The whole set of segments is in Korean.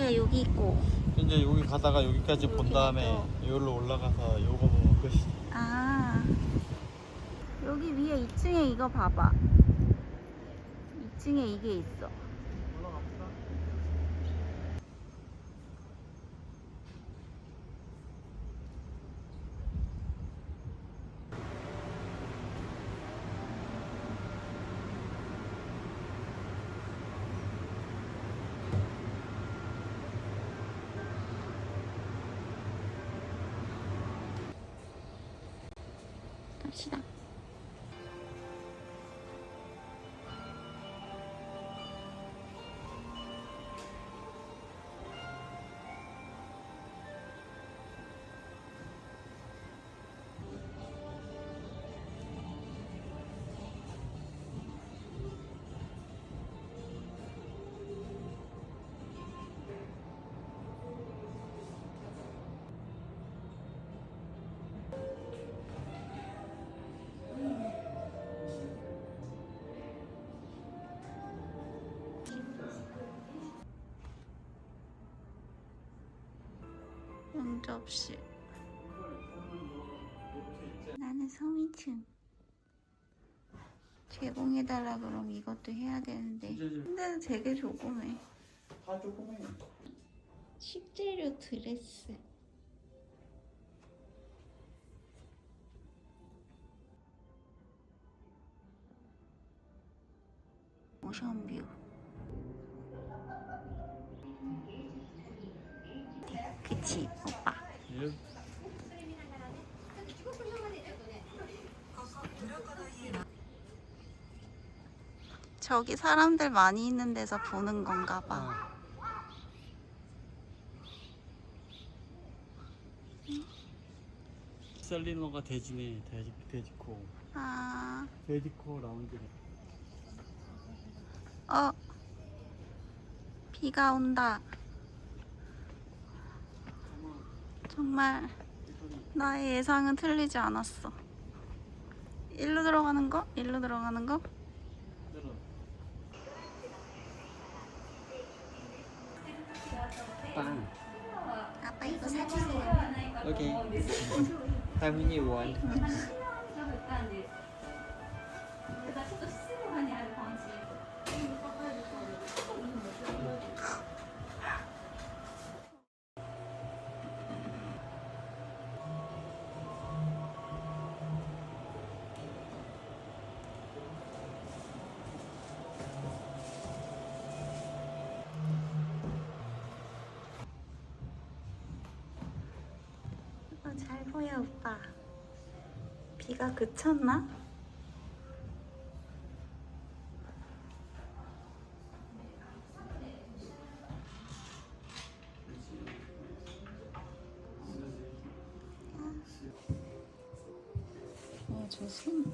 아야 여기 있고. 이제 여기 가다가 여기까지 본 다음에 여기로 올라가서 요거 보면 끝이지. 아, 여기 위에 2층에 이거 봐봐. 2층에 이게 있어. 올라가볼까? 갑시다. 응접실. 나는 성인층. 제공해달라 그럼 이것도 해야 되는데. 근데 되게 조그매. 다 조금해. 식재료 드레스. 오션뷰. 그치 오빠. 예. 저기 사람들 많이 있는 데서 보는 건가 봐. 셀리노가 돼지네. 돼지코. 아, 돼지코 라운지네. 비가 온다. 정말 나의 예상은 틀리지 않았어. 일로 들어가는 거? 일로 들어가는 거? 빵. 아빠 이거 사주세요. 오케이. How many you want? 잘 보여 오빠. 비가 그쳤나? 조심.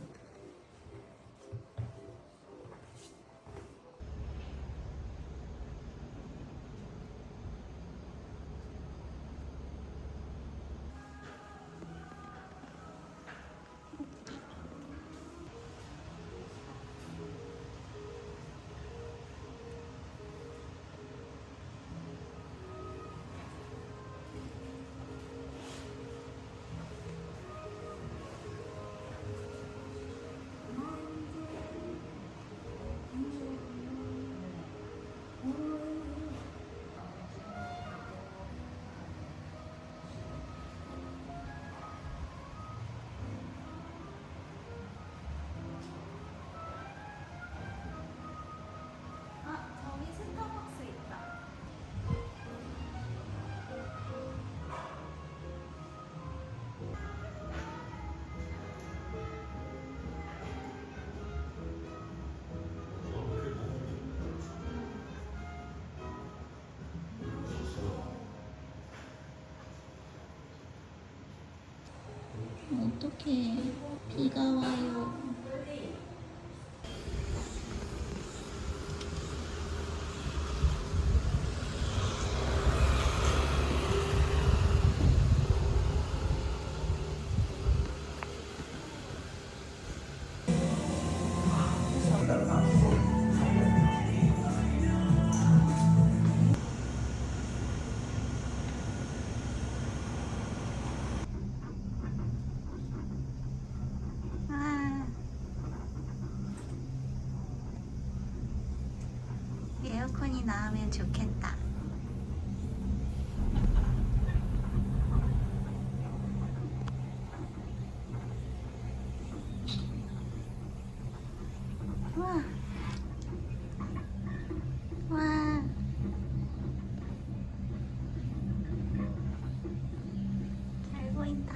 어떡해. 비가 와요. 많이 나오면 좋겠다. 와. 와. 잘 보인다.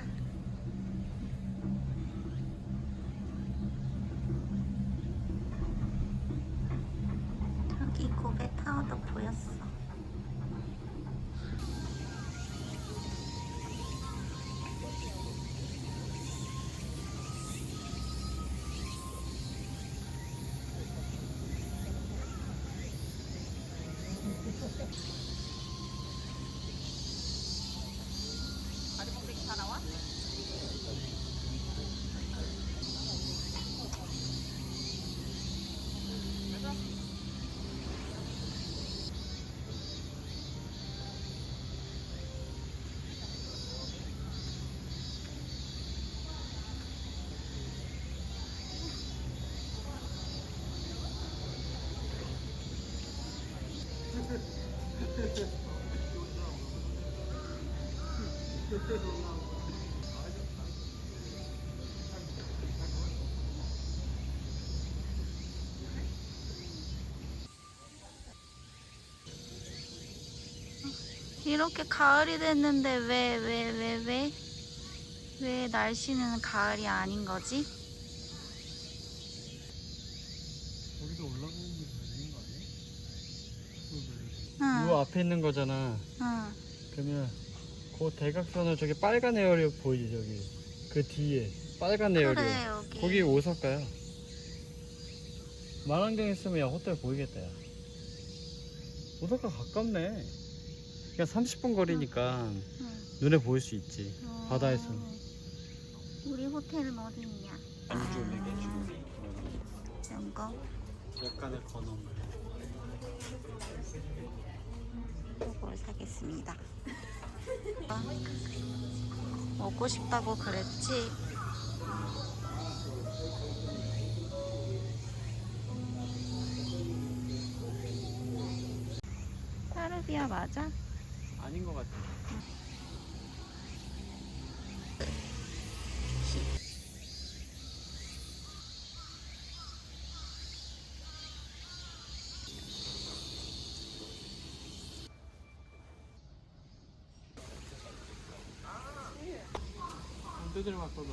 저기 고베 타워도 보였어. 이렇게 가을이 됐는데 왜 날씨는 가을이 아닌 거지? 여기도 올라가는 게 되는 거 응. 아니야? 요 앞에 있는 거잖아. 응. 그러면 그 대각선으로 저기 빨간 에어리어 보이지 저기 그 뒤에 빨간 에어리어 그래 여기. 거기 오사카야. 만안경 있으면 야 호텔 보이겠다 야. 오사카 가깝네. 그냥 30분 거리니까 응. 눈에 보일 수 있지. 바다에서. 우리 호텔은 어디 있냐? 안주 매개주 이런 거. 약간의 건어물. 이걸 사겠습니다. 먹고 싶다고 그랬지? 타르비아 맞아? 아닌 것 같아. 두드려 맞거든.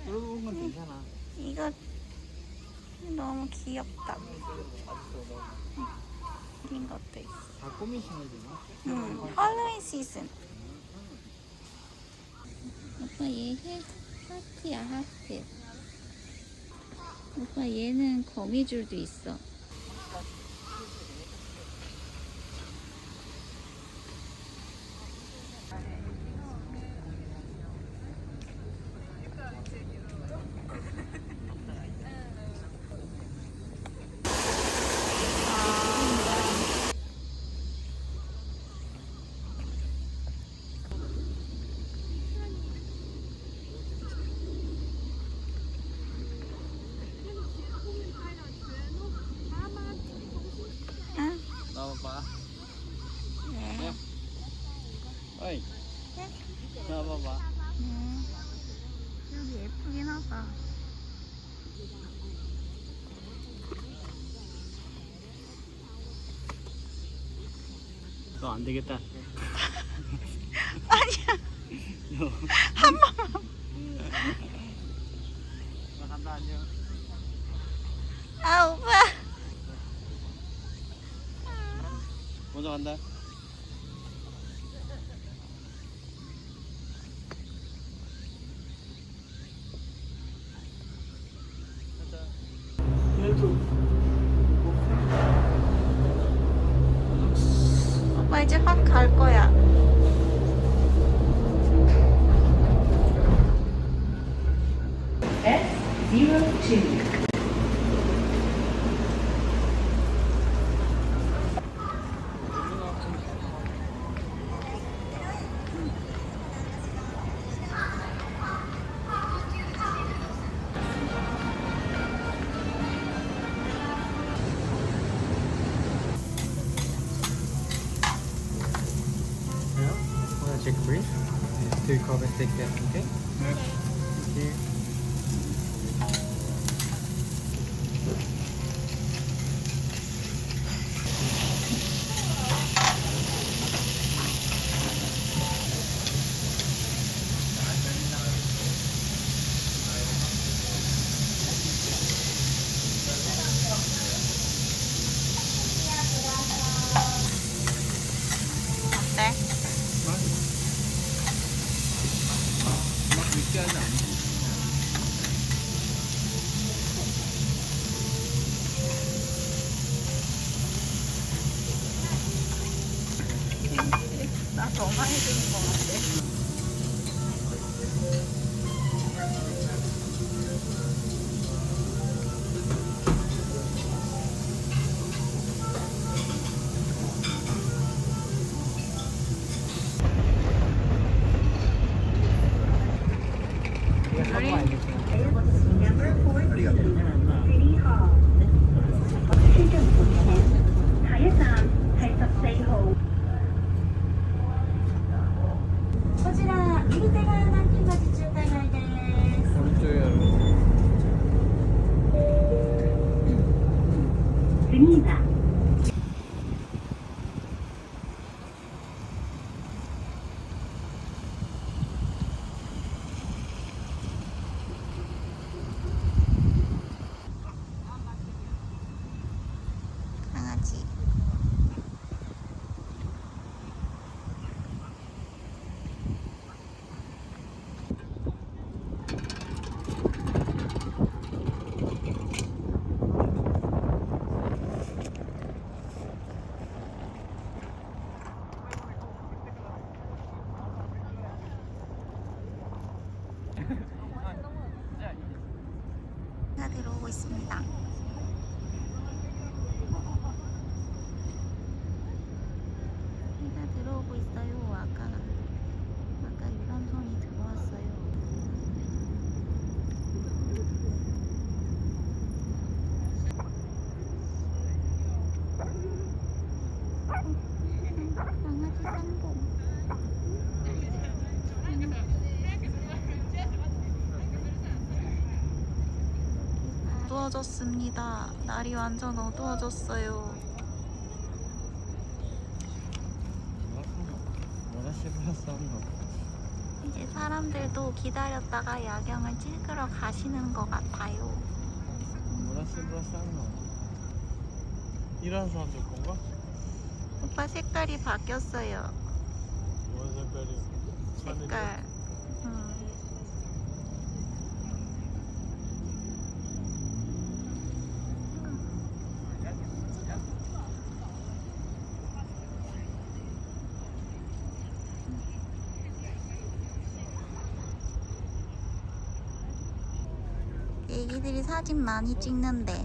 그러고 건 괜찮아. 이거 너무 귀엽다. 이런 것도 있어. 다 꾸미시네 지금. 할로윈 시즌. 오빠 얘 하트야 하트. 오빠 얘는 거미줄도 있어. 응? 나와봐. 네. 어이. 나와봐. 네. 여기 예쁘긴 하다. 너 안 되겠다. 아니야. 한 번만. 나 간다 안녕. 아 오빠. 먼저 간다. 오빠 이제 확 갈 거야. S02. to cover take that, okay? 네. Thank you. 어때? 막 느끼하지 않아. 나 더 많이 드는 것 같아. 이거 사고 아니지? City Hall. 시즌 자예산 발석세호. こちら右手が南京町中華街です。 오른쪽이야. 등이다. 강아지. 가 들어오고 있습니다. 해가 들어오고 있어요. 아까 유람선이 들어왔어요. 강아지 쌍봉. 어두워졌습니다. 날이 완전 어두워졌어요. 뭐라 씹어서 한다. 이제 사람들도 기다렸다가 야경을 찍으러 가시는 것 같아요. 뭐라 씹어서 한다. 이런 사람들 건가? 오빠 색깔이 바뀌었어요. 뭔 색깔이야? 색깔. 애기들이 사진 많이 찍는데